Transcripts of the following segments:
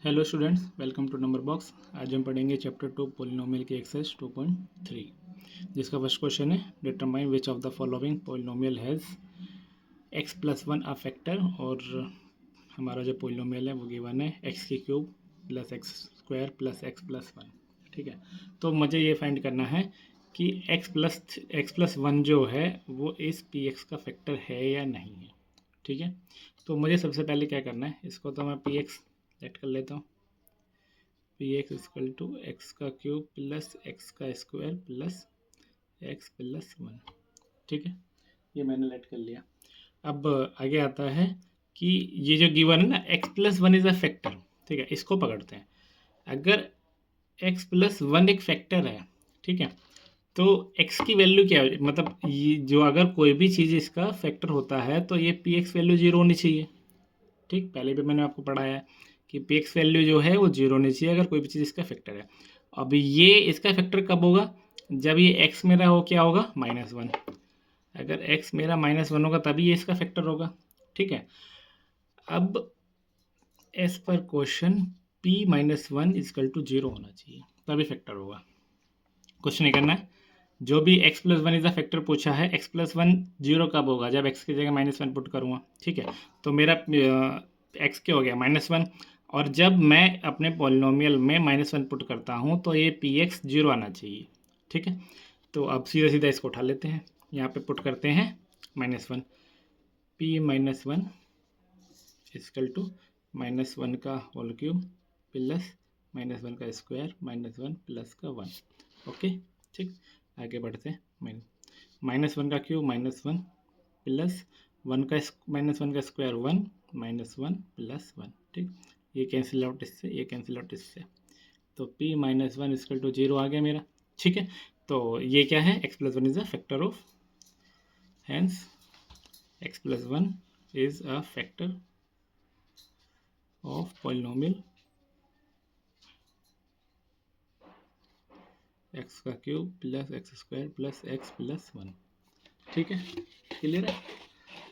Hello students, welcome to number box. आज हम पढ़ेंगे चैप्टर 2 पॉलिनोमियल की एक्सरसाइज 2.3, जिसका फर्स्ट क्वेश्चन है determine which of the following polynomial has x plus one a factor. और हमारा जो पॉलिनोमियल है वो गिवन है एक्स की cube plus x square plus x plus one. ठीक है, तो मुझे ये फाइंड करना है कि एक्स प्लस वन जो है वो इस पी एक्स का फैक्टर है या नहीं है। ठीक है, तो मुझे सबसे पहले क्या करना है, इसको तो मैं पी एक्स सेट कर लेता हूँ। P x equal to x का क्यूब प्लस एक्स का square plus x plus one. ठीक है, ये मैंने लेट कर लिया। अब आगे आता है कि ये जो गिवन है ना, x plus one is a factor. ठीक है, इसको पकड़ते हैं। अगर एक्स प्लस वन एक फैक्टर है, ठीक है, तो x की वैल्यू क्या है, मतलब ये जो अगर कोई भी चीज़ इसका फैक्टर होता है तो ये पी एक्स वैल्यू जीरो होनी चाहिए। ठीक, पहले भी मैंने आपको पढ़ाया है कि पी एक्स वैल्यू जो है वो जीरो होनी चाहिए अगर कोई भी चीज़ इसका फैक्टर है। अब ये इसका फैक्टर कब होगा, जब ये एक्स मेरा हो क्या होगा माइनस वन। अगर एक्स मेरा माइनस वन होगा तभी ये इसका फैक्टर होगा। ठीक है, अब as per question p minus one is equal to zero होना चाहिए तभी फैक्टर होगा। कुछ नहीं करना है, जो भी x plus one is a factor पूछा है, x प्लस वन जीरो कब होगा, जब x की जगह माइनस वन पुट करूँगा। ठीक है, तो मेरा x क्या हो गया माइनस वन, और जब मैं अपने पॉलिनोमियल में माइनस वन पुट करता हूँ तो ये पी एक्स जीरो आना चाहिए। ठीक है, तो अब सीधा सीधा इसको उठा लेते हैं, यहाँ पे पुट करते हैं minus one, p minus one is equal to minus one का whole cube plus minus one का स्क्वायर माइनस वन प्लस का वन। ओके, ठीक, आगे बढ़ते हैं। माइनस वन का cube minus one plus one का माइनस वन का square one minus one plus one. ठीक, ये कैंसिल आउट इससे, ये कैंसिल आउट इससे, तो p minus one is equal to zero आ गया मेरा। ठीक है, तो ये क्या है, x plus one is a factor of, hence x plus one is a factor of polynomial x का cube plus x square plus x plus one. ठीक है, क्लियर है।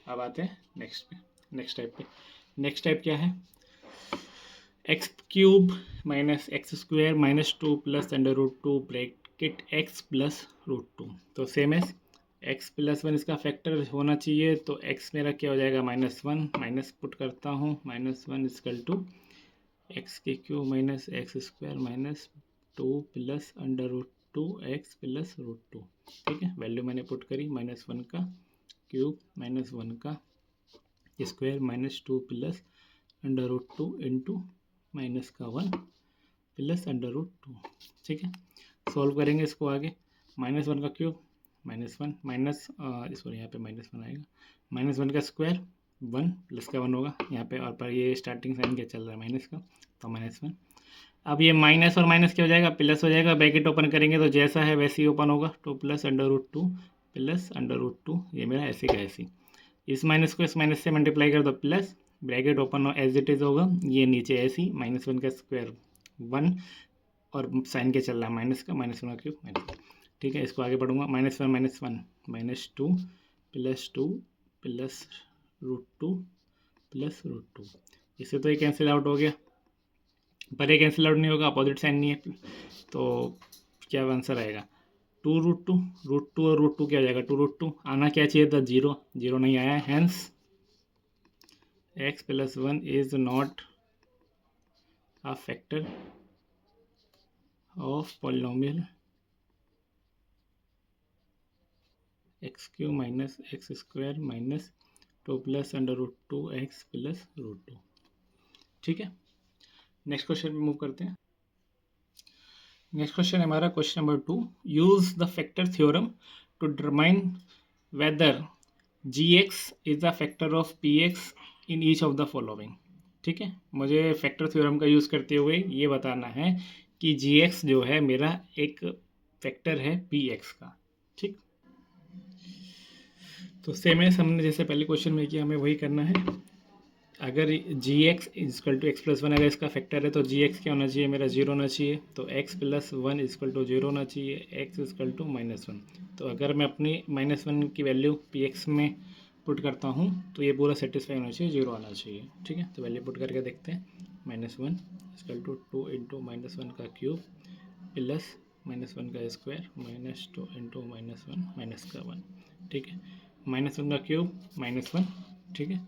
अब आते हैं नेक्स्ट पे, नेक्स्ट टाइप पे। नेक्स्ट टाइप क्या है, x cube minus x square minus two plus under root to bracket x plus root two. तो सेम है, एक्स प्लस वन इसका फैक्टर होना चाहिए, तो एक्स मेरा क्या हो जाएगा माइनस वन, माइनस पुट करता हूँ minus one is equal to x के cube minus x square minus two plus under root two x plus root two. ठीक है, वैल्यू मैंने पुट करी, माइनस वन का क्यूब माइनस वन का square minus two plus under root two into minus का one plus under root two. ठीक है, solve करेंगे इसको आगे। माइनस वन का cube minus one minus sorry यहाँ पे माइनस वन आएगा, माइनस वन का स्क्वायर वन प्लस का वन होगा यहाँ पे, और पर ये स्टार्टिंग साइन क्या चल रहा है माइनस का, तो माइनस वन। अब ये माइनस और माइनस क्या हो जाएगा, प्लस हो जाएगा, ब्रैकेट ओपन करेंगे तो जैसा है वैसे ही ओपन होगा, two plus under root two plus under root two, ये मेरा ऐसे का ऐसे। इस माइनस को इस माइनस से मल्टीप्लाई कर दो, plus bracket open as it is होगा, ये नीचे ऐसी माइनस वन का स्क्वायर वन, और साइन के चल रहा है माइनस का, माइनस वन का क्यूब माइनस। ठीक है, इसको आगे बढ़ूंगा, minus one minus two plus root two plus root two. इससे तो ये कैंसिल आउट हो गया, पर ये कैंसिल आउट नहीं होगा, अपोजिट साइन नहीं है, तो क्या आंसर आएगा two root two. Root two और रूट टू क्या हो जाएगा, टू रूट टू, आना क्या चाहिए था जीरो, जीरो नहीं आया, hence x plus one is not a factor of polynomial x cube minus x square minus two plus under root two x plus root two. ठीक है, नेक्स्ट क्वेश्चन मूव करते हैं। नेक्स्ट क्वेश्चन हमारा question number 2, use the factor theorem to determine whether g x is a factor of p x in each of the following. ठीक है, मुझे factor theorem का use करते हुए ये बताना है कि जी एक्स जो है मेरा एक फैक्टर है पी एक्स का। ठीक, तो सेम है, हमने जैसे पहले क्वेश्चन में किया हमें वही करना है। अगर g x is equal to x plus one अगर इसका फैक्टर है तो जी एक्स क्या होना चाहिए मेरा, जीरो होना चाहिए, तो x plus one is equal to zero होना चाहिए, x is equal to minus one. तो अगर मैं अपनी माइनस वन की वैल्यू पी एक्स में पुट करता हूँ तो ये पूरा सेटिस्फाई होना चाहिए, जीरो आना चाहिए। ठीक है, तो वैल्यू पुट करके देखते हैं, minus one equal to 2 into -1 का क्यूब प्लस -1 का स्क्वायर -2 इंटू -1 माइनस का 1। ठीक है, -1 का क्यूब -1। ठीक है,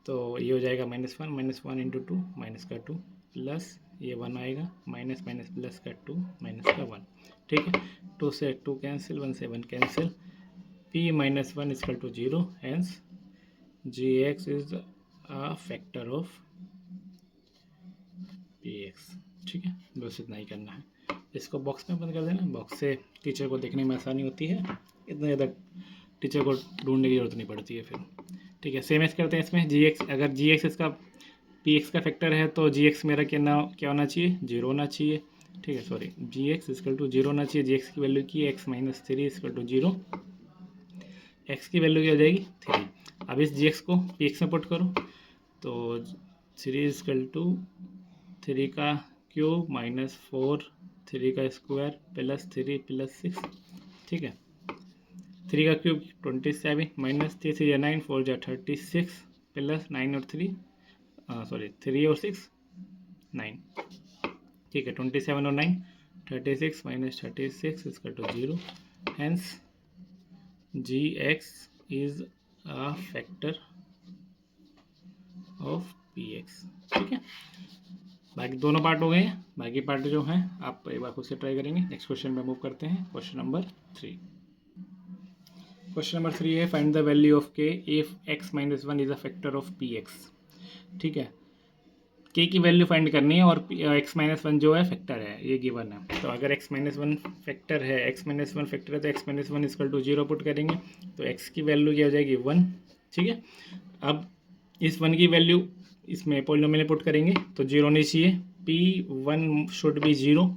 तो ये हो जाएगा -1 इंटू 2 माइनस का 2 प्लस ये 1 आएगा माइनस माइनस प्लस का 2 माइनस का 1। ठीक है, 2 से 2 कैंसिल, 1 से 1 cancel, p minus 1 equal to 0, hence gx is a factor of px। ठीक है, बस इतना ही करना है। इसको बॉक्स में बंद कर देना, बॉक्स से टीचर को देखने में आसानी होती है, इतना ज़्यादा टीचर को ढूंढने की जरूरत नहीं पड़ती है फिर। ठीक है, सेम एस करते हैं इसमें gx, अगर gx इसका px का फैक्टर है तो gx मेरा क्या होना चाहिए, 0 होना चाहिए। ठीक है, सॉरी, gx इक्वल टू 0 होना चाहिए। gx की वैल्यू की x minus 3 equal to 0, x की वैल्यू क्या हो जाएगी 3। अब इस gx को px में पुट करो तो 3 इक्वल टू 3 का क्यूब माइनस 4 3 का स्क्वायर प्लस 3 प्लस 6। ठीक है, 3 का क्यूब 27 माइनस 3 3 9 4 जा 36 प्लस 9 और 3 सॉरी 3 और 6 9। ठीक है, 27 और 9 36 minus 36 equal to 0, hence gx is a factor of px। ठीक है, बाकी दोनों पार्ट हो गए हैं, बाकी पार्ट जो हैं आप एक बार खुद से ट्राई करेंगे। नेक्स्ट क्वेश्चन में मूव करते हैं, क्वेश्चन नंबर 3। क्वेश्चन नंबर 3 है find the value of k if x minus 1 is a factor of px। ठीक है, k की वैल्यू फाइंड करनी है और x माइनस 1 जो है फैक्टर है, ये गिवन है। तो अगर x माइनस 1 फैक्टर है, x माइनस 1 फैक्टर है तो x minus 1 equal to 0 put करेंगे तो x की वैल्यू क्या हो जाएगी 1। ठीक है, अब इस 1 की वैल्यू इसमें पॉलिनोमियल में पुट करेंगे तो 0 होनी चाहिए, p1 शुड बी 0।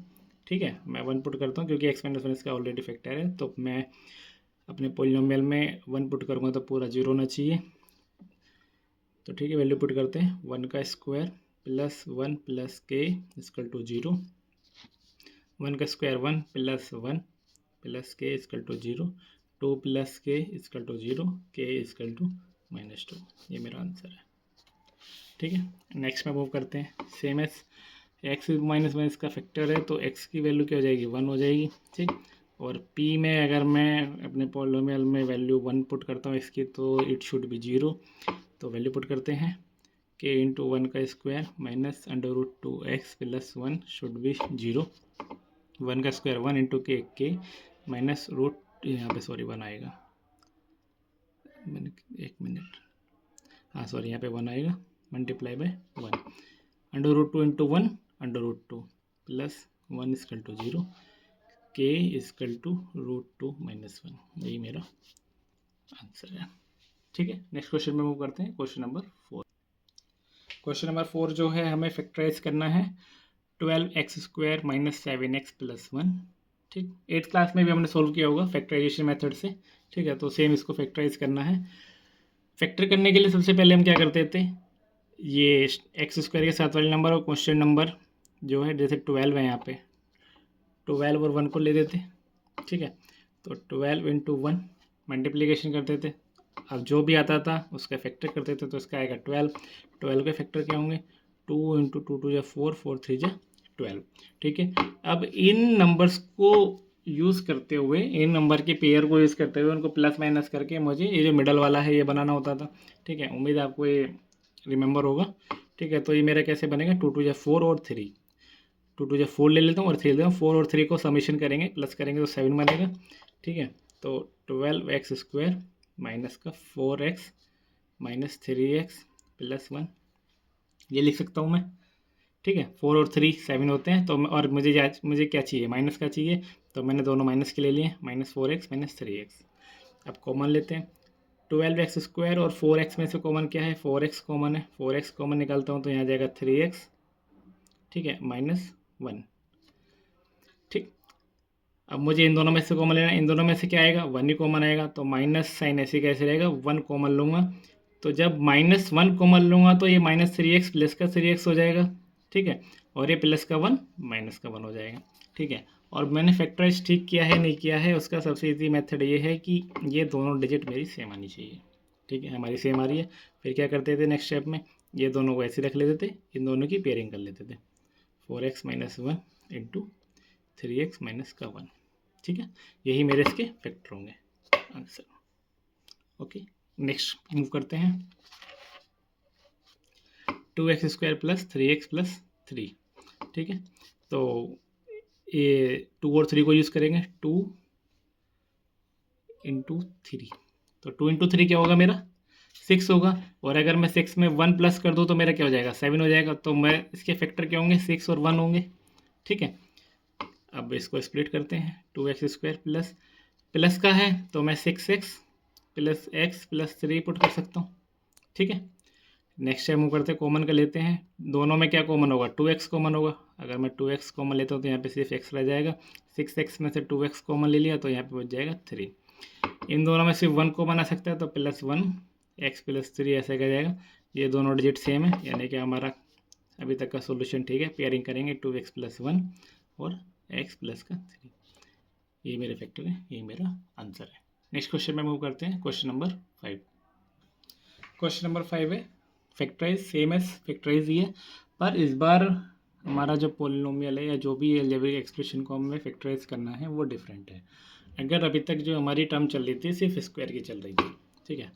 ठीक है, मैं 1 पुट करता हूँ क्योंकि x माइनस 1 इसका ऑलरेडी फैक्टर है, तो मैं अपने पॉलिनोमियल में 1 पुट करूँगा तो पूरा 0 होना चाहिए। तो ठीक है, वैल्यू पुट करते हैं, 1 का स्क्वायर प्लस 1 प्लस के इक्वल टू 0, 1 का स्क्वायर 1 प्लस के इक्वल टू 0, 2 प्लस के इक्वल टू 0, के इक्वल टू -2। ये मेरा आंसर है। ठीक है, नेक्स्ट में मूव करते हैं, सेम एस एक्स माइनस 1 इसका फैक्टर है तो x की वैल्यू क्या हो जाएगी 1 हो जाएगी। ठीक, और p में अगर मैं अपने पॉलिनोमियल में वैल्यू 1 पुट करता हूँ x की तो इट शुड बी 0। तो वैल्यू पुट करते हैं, k इंटू 1 का square minus √2x plus 1 should be 0, 1 का स्क्वायर 1 इंटू के माइनस रूट, यहाँ पे सॉरी 1 आएगा, एक मिनट, हाँ सॉरी यहाँ पे 1 आएगा, multiply by 1, √2 into 1 √2 plus 1 equal to 0, के इक्वल टू √2 माइनस 1। यही मेरा आंसर है। ठीक है, नेक्स्ट क्वेश्चन में मूव करते हैं, क्वेश्चन नंबर 4। क्वेश्चन नंबर 4 जो है हमें फैक्टराइज करना है 12x square minus 7x plus 1। ठीक, 8th क्लास में भी हमने सोल्व किया होगा फैक्टराइजेशन मेथड से। ठीक है, तो सेम इसको फैक्टराइज करना है। फैक्टर करने के लिए सबसे पहले हम क्या करते थे, ये एक्स स्क्वायर के साथ वाले नंबर और क्वेश्चन नंबर जो है जैसे 12 है, यहाँ पे 12 और 1 को ले देते। ठीक है, तो 12 इंटू 1 मल्टीप्लीकेशन करते थे, अब जो भी आता था उसका फैक्टर करते थे, तो इसका आएगा 12 के फैक्टर क्या होंगे 2 इंटू 2 2 जा 4 4 3 जा 12। ठीक है, अब इन नंबर्स को यूज़ करते हुए, इन नंबर के पेयर को यूज़ करते हुए उनको प्लस माइनस करके मुझे ये जो मिडल वाला है ये बनाना होता था। ठीक है, उम्मीद आपको ये रिमेंबर होगा। ठीक है, तो ये मेरा कैसे बनेगा 2 2 जा 4 और 3, 2 2 जा 4 ले लेता हूँ और 3 ले लेता हूँ, 4 और 3 को समीशन करेंगे, प्लस करेंगे तो 7 बनेगा। ठीक है, तो 12x स्क्वायर माइनस का 4x माइनस 3x प्लस 1, ये लिख सकता हूँ मैं। ठीक है, 4 और 3 7 होते हैं, तो और मुझे क्या चाहिए, माइनस का चाहिए, तो मैंने दोनों माइनस के ले लिए, -4x माइनस 3x। अब कॉमन लेते हैं, 12x स्क्वायर और 4x में से कॉमन क्या है, 4x कॉमन है, 4x कॉमन निकालता हूँ तो यहाँ जाएगा 3x। ठीक है, -1। ठीक, अब मुझे इन दोनों में से कॉमन लेना है, इन दोनों में से क्या आएगा 1 ही कॉमन आएगा, तो माइनस साइन ऐसे कैसे रहेगा, 1 कॉमन लूँगा, तो जब -1 कॉमन लूँगा तो ये -3x प्लस का 3x हो जाएगा। ठीक है, और ये प्लस का 1 माइनस का 1 हो जाएगा। ठीक है, और मैंने फैक्टराइज ठीक किया है नहीं किया है, उसका सबसे ईजी मेथड ये है कि ये दोनों डिजिट मेरी सेम आनी चाहिए। ठीक है, हमारी सेम आ रही है, फिर क्या करते थे नेक्स्ट स्टेप में, ये दोनों को ऐसे रख लेते थे, इन दोनों की पेयरिंग कर लेते थे, 4x minus 1 into 3x minus का 1। ठीक है, यही मेरे इसके फैक्टर होंगे आंसर। ओके, नेक्स्ट मूव करते हैं। 2x square plus 3x plus 3। ठीक है, तो ये 2 और 3 को यूज़ करेंगे, 2 इंटू 3। तो 2 इंटू 3 क्या होगा मेरा 6 होगा, और अगर मैं 6 में 1 प्लस कर दूँ तो मेरा क्या हो जाएगा 7 हो जाएगा। तो मैं इसके फैक्टर क्या होंगे 6 और 1 होंगे। ठीक है, अब इसको स्प्लिट करते हैं। 2x स्क्वायर प्लस प्लस का है तो मैं 6x plus x plus 3 put कर सकता हूँ। ठीक है, नेक्स्ट टाइम वो करते हैं, कॉमन का लेते हैं। दोनों में क्या कॉमन होगा 2x कॉमन होगा। अगर मैं 2x कॉमन लेता हूँ तो यहाँ पे सिर्फ x रह जाएगा। 6x में से 2x कॉमन ले लिया तो यहाँ पे बच जाएगा 3। इन दोनों में सिर्फ 1 कॉमन आ सकता है तो प्लस 1 x प्लस 3 ऐसे कर जाएगा। ये दोनों डिजिट सेम है, यानी कि हमारा अभी तक का सोल्यूशन ठीक है। पेयरिंग करेंगे 2x प्लस 1 और x प्लस का 3। ये मेरे फैक्टर है, ये मेरा आंसर है। नेक्स्ट क्वेश्चन में मूव करते हैं, क्वेश्चन नंबर 5। क्वेश्चन नंबर 5 है फैक्टराइज, सेम एज फैक्टराइज ही है, पर इस बार हमारा जो पोलिनोमियल है या जो भी अलजेब्रिक एक्सप्रेशन को हमें फैक्टराइज करना है वो डिफरेंट है। अगर अभी तक जो हमारी टर्म चल रही थी सिर्फ स्क्वायर की चल रही थी। ठीक है,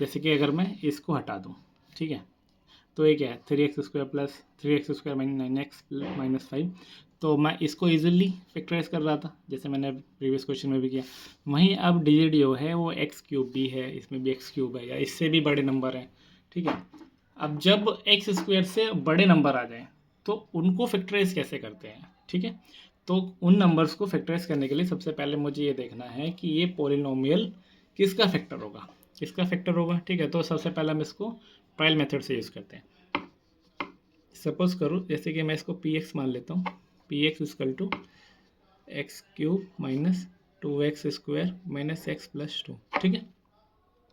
जैसे कि अगर मैं इसको हटा दूँ, ठीक है, तो ये क्या है 3x square plus 3x square minus 9x minus 5। तो मैं इसको इजीली फैक्टराइज कर रहा था जैसे मैंने प्रीवियस क्वेश्चन में भी किया। वहीं अब डिजिट जो है वो एक्स क्यूब भी है, इसमें भी एक्स क्यूब है या इससे भी बड़े नंबर हैं। ठीक है, अब जब एक्स स्क्वायर से बड़े नंबर आ जाएं तो उनको फैक्टराइज कैसे करते हैं। ठीक है, तो उन नंबर्स को फैक्टराइज करने के लिए सबसे पहले मुझे ये देखना है कि ये पोलिनोमियल किसका फैक्टर होगा, किसका फैक्टर होगा। ठीक है, तो सबसे पहले हम इसको ट्रायल मेथड से यूज़ करते हैं। सपोज करो जैसे कि मैं इसको पी एक्स मान लेता हूँ, p x is equal to x cube minus 2x square minus x plus 2। ठीक है,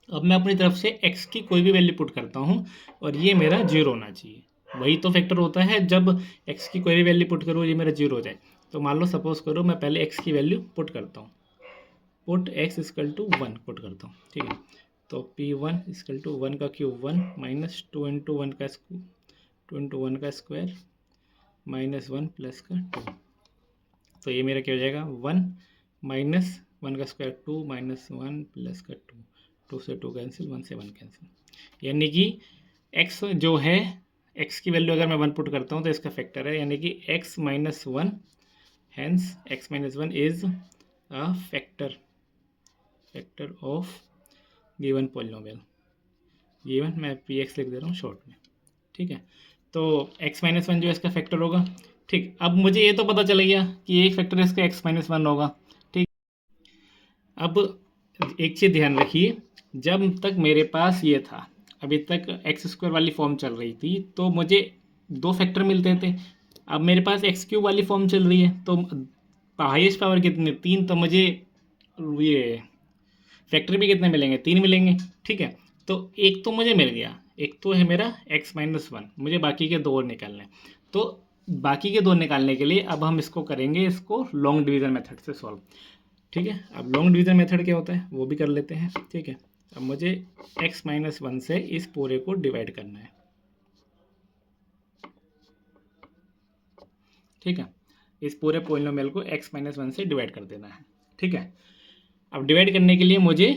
अब मैं अपनी तरफ से x की कोई भी वैल्यू पुट करता हूँ और ये मेरा 0 होना चाहिए। वही तो फैक्टर होता है, जब x की कोई भी वैल्यू पुट करूँ ये मेरा 0 हो जाए। तो मान लो सपोज करो मैं पहले x की वैल्यू पुट करता हूँ, put x is equal to 1 put करता हूँ। ठीक है, तो p1 इजकल टू 1 का क्यूब 1 माइनस 2 इंटू 1 का 2 इंटू 1 का स्क्वायर माइनस 1 प्लस का 2। तो ये मेरा क्या हो जाएगा 1 माइनस 1 का स्क्वायर 2 माइनस 1 प्लस का 2। 2 से 2 कैंसिल, 1 से 1 कैंसिल, यानी कि x जो है x की वैल्यू अगर मैं 1 पुट करता हूँ तो इसका फैक्टर है, यानी कि x minus 1, hence x minus 1 is a factor of given polynomial. Given मैं px लिख दे रहा हूँ शॉर्ट में। ठीक है, तो x माइनस 1 जो इसका फैक्टर होगा। ठीक, अब मुझे ये तो पता चल गया कि एक फैक्टर इसका x माइनस 1 होगा। ठीक, अब एक चीज़ ध्यान रखिए, जब तक मेरे पास ये था अभी तक एक्स स्क्वायर वाली फॉर्म चल रही थी तो मुझे 2 फैक्टर मिलते थे। अब मेरे पास एक्स क्यूब वाली फॉर्म चल रही है तो हाईएस्ट पावर कितनी 3, तो मुझे ये फैक्टर भी कितने मिलेंगे 3 मिलेंगे। ठीक है, तो एक तो मुझे मिल गया, एक तो है मेरा x माइनस 1, मुझे बाकी के 2 और निकालने। तो बाकी के 2 निकालने के लिए अब हम इसको करेंगे, इसको लॉन्ग डिवीजन मेथड से सॉल्व। ठीक है, अब लॉन्ग डिवीजन मेथड क्या होता है वो भी कर लेते हैं। ठीक है, अब मुझे x माइनस 1 से इस पूरे को डिवाइड करना है। ठीक है, इस पूरे पोलिनोमियल को x माइनस 1 से डिवाइड कर देना है। ठीक है, अब डिवाइड करने के लिए मुझे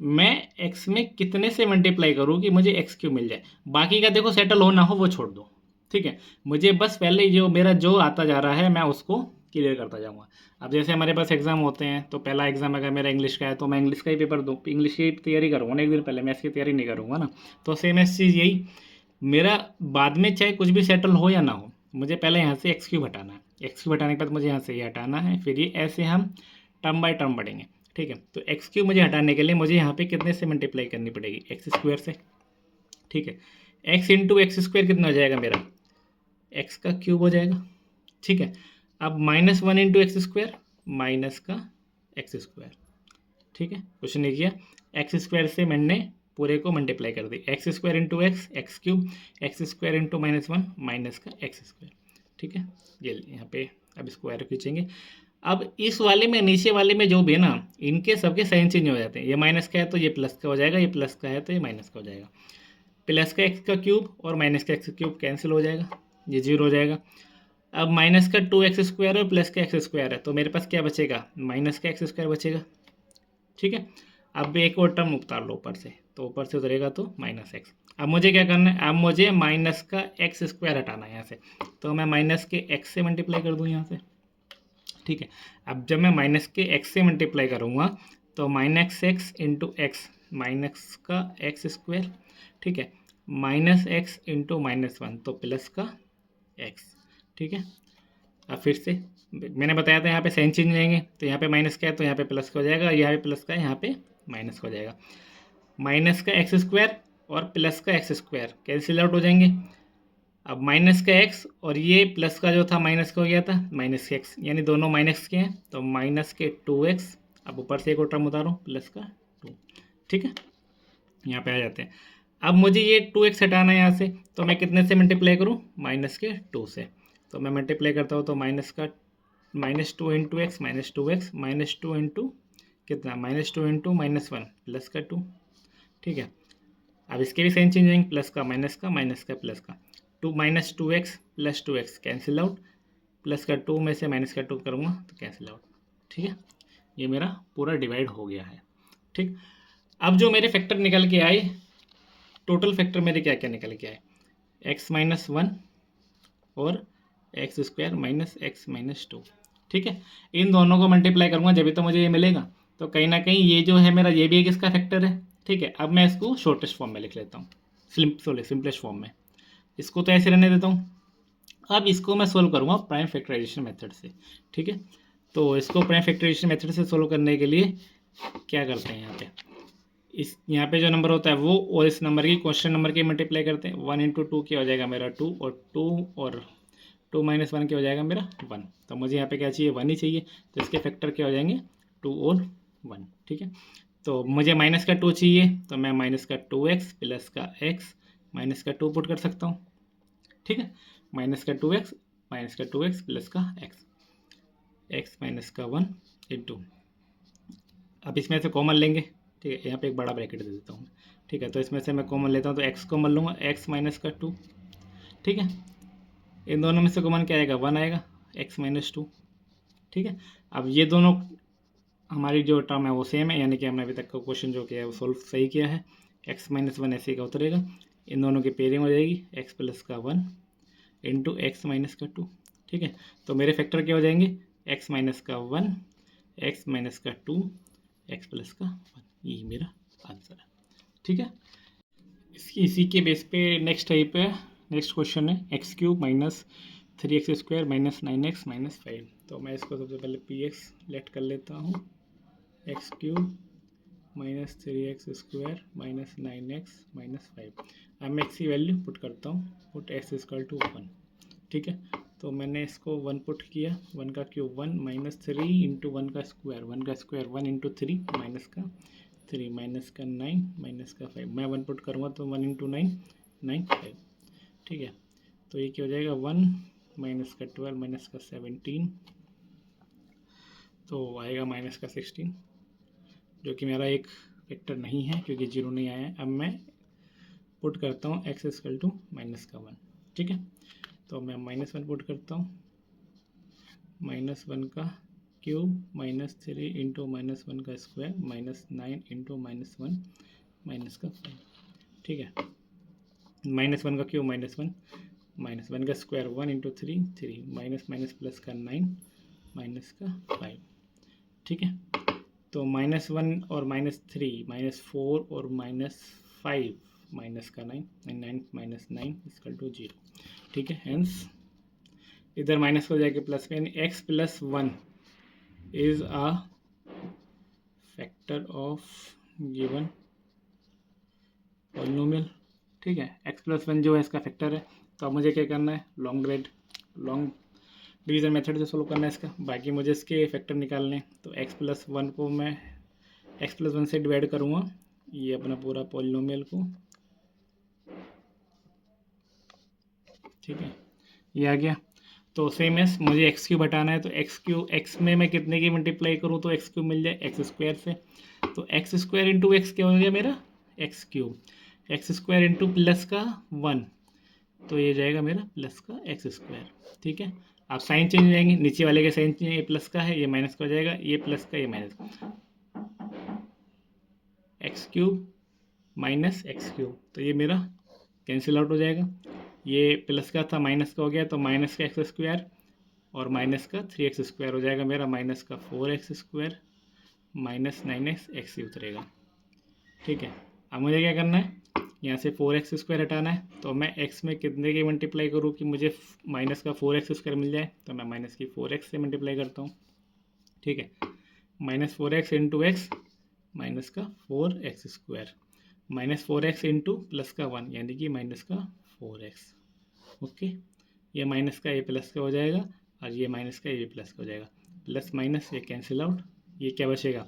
मैं x में कितने से मल्टीप्लाई करूँ कि मुझे x क्यूब मिल जाए। बाकी का देखो सेटल हो ना हो वो छोड़ दो। ठीक है, मुझे बस पहले जो मेरा जो आता जा रहा है मैं उसको क्लियर करता जाऊँगा। अब जैसे हमारे पास एग्जाम होते हैं तो पहला एग्जाम अगर मेरा इंग्लिश का है तो मैं इंग्लिश का ही पेपर दूँ, इंग्लिश की तैयारी करूँगा ना एक दिन पहले, मैथ्स की तैयारी नहीं करूँगा ना। तो सेम ऐसी चीज़ यही मेरा बाद में चाहे कुछ भी सेटल हो या ना हो, मुझे पहले यहाँ से एक्स क्यूब हटाना है। एक्स क्यूब हटाने के बाद मुझे यहाँ से ये हटाना है, फिर ये ऐसे हम टर्म बाय टर्म बढ़ेंगे। ठीक है, तो एक्स क्यूब मुझे हटाने के लिए मुझे यहाँ पे कितने से मल्टीप्लाई करनी पड़ेगी एक्स स्क्वायर से। ठीक है, एक्स इंटू एक्स स्क्वायर कितना हो जाएगा मेरा एक्स का क्यूब हो जाएगा। ठीक है, अब minus 1 into x square minus का एक्स स्क्वायर। ठीक है, कुछ नहीं किया, एक्स स्क्वायर से मैंने पूरे को मल्टीप्लाई कर दी, x square into x x cube, x square into minus 1 minus का एक्स स्क्वायर। ठीक है, ये यहाँ पे अब इसको एरो खींचेंगे। अब इस वाले में नीचे वाले में जो भी है ना इनके सबके साइन चेंज हो जाते हैं, ये माइनस का है तो ये प्लस का हो जाएगा, ये प्लस का है तो ये माइनस का हो जाएगा। प्लस का एक्स का क्यूब और माइनस का एक्स क्यूब कैंसिल हो जाएगा, ये 0 हो जाएगा। अब माइनस का 2x² और प्लस का x² है, तो मेरे पास क्या बचेगा, माइनस का x² बचेगा। ठीक है, अब एक और टर्म उतार लो ऊपर से, तो ऊपर से उतरेगा तो -x। अब मुझे क्या करना है, अब मुझे माइनस का x² हटाना है यहाँ से, तो मैं माइनस के x से मल्टीप्लाई कर दूँ यहाँ से। ठीक है, अब जब मैं माइनस के x से मल्टीप्लाई करूँगा तो -x इंटू एक्स, माइनस का x², ठीक है, -x इंटू -1 तो प्लस का x। ठीक है, अब फिर से मैंने बताया था यहाँ पे साइन चेंज लेंगे, तो यहाँ पे माइनस का है तो यहाँ पे प्लस का हो जाएगा, यहाँ पे प्लस का है यहाँ पे माइनस का हो जाएगा। माइनस का x² और प्लस का x² कैंसिल आउट हो जाएंगे। अब माइनस का x और ये प्लस का जो था माइनस का हो गया था माइनस के x, यानी दोनों माइनस के हैं, तो माइनस के 2x। अब ऊपर से एक और टर्म उतारो प्लस का 2। ठीक है, यहाँ पे आ जाते हैं। अब मुझे ये 2x हटाना है यहाँ से, तो मैं कितने से मल्टीप्लाई करूँ, माइनस के 2 से। तो मैं मल्टीप्लाई करता हूँ तो माइनस का -2 इंटू एक्स, -2x, -2 इंटू कितना, -2 इंटू -1 प्लस का 2। ठीक है, अब इसके भी साइन चेंज होंगे, प्लस का माइनस का प्लस का 2 -2x plus 2x cancel out, plus का 2 में से माइनस का 2 करूँगा तो कैंसिल आउट। ठीक है, ये मेरा पूरा डिवाइड हो गया है। ठीक, अब जो मेरे फैक्टर निकल के आए, टोटल फैक्टर मेरे क्या क्या निकल के आए, x-1 और x² माइनस x-2। ठीक है, इन दोनों को मल्टीप्लाई करूँगा जब भी तो मुझे ये मिलेगा, तो कहीं ना कहीं ये जो है मेरा, ये भी एक इसका फैक्टर है। ठीक है, अब मैं इसको शॉर्टेस्ट फॉर्म में लिख लेता हूँ, सिंपलेस्ट फॉर्म में, इसको तो ऐसे रहने देता हूँ। अब इसको मैं सोल्व करूँगा प्राइम फैक्टराइजेशन मेथड से। ठीक है, तो इसको प्राइम फैक्टराइजेशन मेथड से सोल्व करने के लिए क्या करते हैं, यहाँ पे यहाँ पे जो नंबर होता है वो, और इस नंबर की क्वेश्चन नंबर की मल्टीप्लाई करते हैं। 1 इंटू 2 क्या हो जाएगा मेरा 2, और 2 माइनस 1 क्या हो जाएगा मेरा 1। तो मुझे यहाँ पे क्या चाहिए, 1 ही चाहिए, तो इसके फैक्टर क्या हो जाएंगे 2 और 1। ठीक है, तो मुझे माइनस का 2 चाहिए, तो मैं माइनस का 2x प्लस का x माइनस का 2 पुट कर सकता हूँ। ठीक है, माइनस का 2x प्लस का x माइनस का 1 इंटू, अब इसमें से कॉमन लेंगे। ठीक है, यहाँ पे एक बड़ा ब्रैकेट दे देता हूँ। ठीक है, तो इसमें से मैं कॉमन लेता हूँ, तो x कॉमन लूँगा, x माइनस का 2। ठीक है, इन दोनों में से कॉमन क्या आएगा, 1 आएगा, x-2। ठीक है, अब ये दोनों हमारी जो टर्म है वो सेम है, यानी कि हमने अभी तक का क्वेश्चन जो किया है वो सोल्व सही किया है। x-1 ऐसे का उतरेगा, इन दोनों की पेयरिंग हो जाएगी, x प्लस का 1 इंटू x माइनस का 2। ठीक है, तो मेरे फैक्टर क्या हो जाएंगे, x माइनस का 1, x माइनस का 2, x प्लस का 1, यही मेरा आंसर है। ठीक है, इसी के बेस पे नेक्स्ट क्वेश्चन है x³ minus 3x² minus 9x minus 5। तो मैं इसको सबसे पहले px लेट कर लेता हूँ, x³ minus 3x² minus 9x minus 5। अब मैं x की वैल्यू पुट करता हूँ, पुट x इक्वल टू 1। ठीक है, तो मैंने इसको 1 पुट किया, 1 का क्यूब 1 माइनस 3 इंटू 1 का स्क्वायर, 1 का स्क्वायर 1 इंटू 3 माइनस का 3 माइनस का 9 माइनस का 5। मैं 1 पुट करूँगा तो 1 इंटू 9 9 5। ठीक है, तो ये क्या हो जाएगा 1 माइनस का 12 माइनस का 17, तो आएगा माइनस का 16, जो कि मेरा एक फैक्टर नहीं है क्योंकि 0 नहीं आया है। अब मैं पुट करता हूँ x इक्वल टू माइनस का 1। ठीक है, तो मैं -1 पुट करता हूँ, -1 का क्यूब माइनस 3 इंटू -1 का स्क्वायर माइनस 9 इंटू -1 माइनस का 5। ठीक है, -1 का क्यूब -1 का square 1 into 3 minus minus plus का 9 माइनस का 5। ठीक है, तो -1 और -3 -4 और -5 माइनस का 9 माइनस 9 इक्वल टू 0। ठीक है, हेंस इधर माइनस हो जाएगा प्लस में, x plus 1 is a factor of given polynomial. ठीक है, x प्लस 1 जो है इसका फैक्टर है, तो अब मुझे क्या करना है, लॉन्ग डिवीज़न मेथड से सोल्व करना है इसका। बाकी मुझे इसके फैक्टर निकालने हैं, तो x प्लस 1 को मैं x प्लस 1 से डिवाइड करूँगा, ये अपना पूरा पॉलिनोमियल को। ठीक है, ये आ गया। तो सेम है, मुझे x³ हटाना है, तो x में मैं कितने की मल्टीप्लाई करूँ तो x³ मिल जाए x² से, तो x² इंटू x क्या हो गया मेरा x³ x² इंटू प्लस का 1 तो ये जाएगा मेरा प्लस का एक्स स्क्वायर। ठीक है, आप साइन चेंज हो जाएंगे, नीचे वाले के साइन चेंज, ये प्लस का है ये माइनस का हो जाएगा, ये प्लस का ये minus, x cube minus x cube, तो ये मेरा कैंसिल आउट हो जाएगा। ये प्लस का था माइनस का हो गया, तो माइनस का एक्स स्क्वायर और माइनस का 3x स्क्वायर हो जाएगा मेरा, माइनस का 4x square minus 9x x ही उतरेगा। ठीक है, अब मुझे क्या करना है, यहाँ से 4x स्क्वायर हटाना है, तो मैं x में कितने की मल्टीप्लाई करूँ कि मुझे माइनस का 4x स्क्वायर मिल जाए, तो मैं माइनस की 4x से मल्टीप्लाई करता हूँ। ठीक है, minus 4x into x minus का 4x square minus 4x into plus का 1 यानी कि माइनस का 4x। ओके, ये माइनस का ये प्लस का हो जाएगा और ये माइनस का ये प्लस का हो जाएगा, प्लस माइनस ये कैंसिल आउट, ये क्या बचेगा,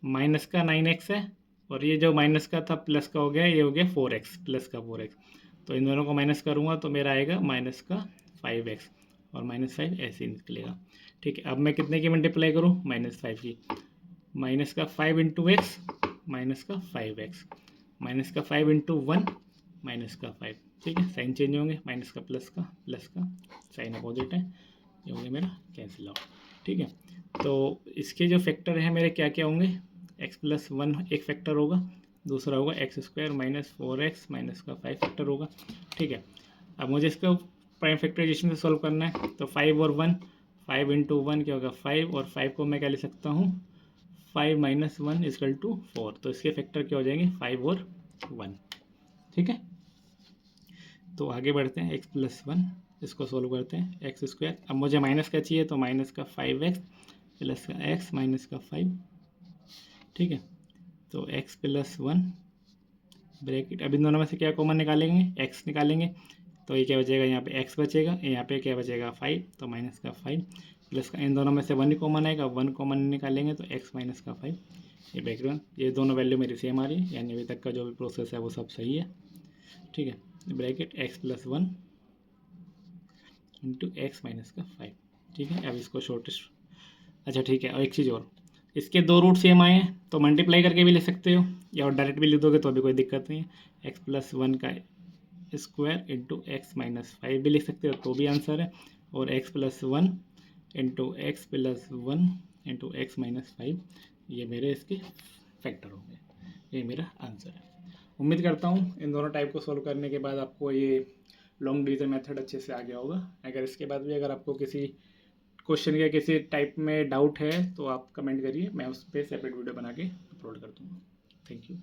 माइनस का 9x है और ये जो माइनस का था प्लस का हो गया, ये हो गया 4x प्लस का 4x, तो इन दोनों को माइनस करूँगा तो मेरा आएगा माइनस का 5x और माइनस 5 ऐसे ही निकलेगा। ठीक है, अब मैं कितने की मल्टीप्लाई करूँ, -5 की, माइनस का 5 इंटू एक्स माइनस का 5x माइनस का 5 इंटू 1 माइनस का 5। ठीक है, साइन चेंज होंगे, माइनस का प्लस का साइन अपोजिट है, ये हो गया मेरा कैंसिल आउट। ठीक है, तो इसके जो फैक्टर हैं मेरे क्या क्या होंगे, x प्लस 1 एक फैक्टर होगा, दूसरा होगा x square minus 4x minus का 5 फैक्टर होगा। ठीक है, अब मुझे इसका प्राइम फैक्टराइजेशन से सॉल्व करना है, तो 5 और 1, 5 इंटू 1 क्या होगा 5, और 5 को मैं क्या ले सकता हूँ 5 माइनस 1 इजकल टू 4, तो इसके फैक्टर क्या हो जाएंगे 5 और 1। ठीक है, तो आगे बढ़ते हैं, x प्लस 1 इसको सोल्व करते हैं, एक्स स्क्वायर, अब मुझे माइनस का चाहिए तो माइनस का 5x प्लस का x माइनस का 5। ठीक है, तो x प्लस 1 ब्रैकेट, अब इन दोनों में से क्या कॉमन निकालेंगे, x निकालेंगे, तो ये क्या बचेगा, यहाँ पे x बचेगा, यहाँ पे क्या बचेगा 5, तो माइनस का 5 प्लस का, इन दोनों में से 1 कॉमन आएगा, 1 कॉमन निकालेंगे तो x माइनस का 5, ये बैकग्राउंड, ये दोनों वैल्यू मेरी सेम आ रही है, यानी अभी तक का जो भी प्रोसेस है वो सब सही है। ठीक है, bracket x plus 1 into x minus का 5। ठीक है, अब इसको शॉर्टेस्ट, अच्छा ठीक है, और एक चीज़ और, इसके दो रूट सेम आए हैं तो मल्टीप्लाई करके भी ले सकते हो या और डायरेक्ट भी लिख दोगे तो अभी कोई दिक्कत नहीं है, एक्स प्लस 1 का स्क्वायर इंटू एक्स माइनस 5 भी लिख सकते हो तो भी आंसर है, और x plus 1 into x plus 1 into x minus 5, ये मेरे इसके फैक्टर होंगे, ये मेरा आंसर है। उम्मीद करता हूँ इन दोनों टाइप को सॉल्व करने के बाद आपको ये लॉन्ग डिवीजन मेथड अच्छे से आ गया होगा। अगर इसके बाद भी अगर आपको किसी क्वेश्चन या किसी टाइप में डाउट है तो आप कमेंट करिए, मैं उस पर सेपरेट वीडियो बना के अपलोड कर दूँगा। Thank you.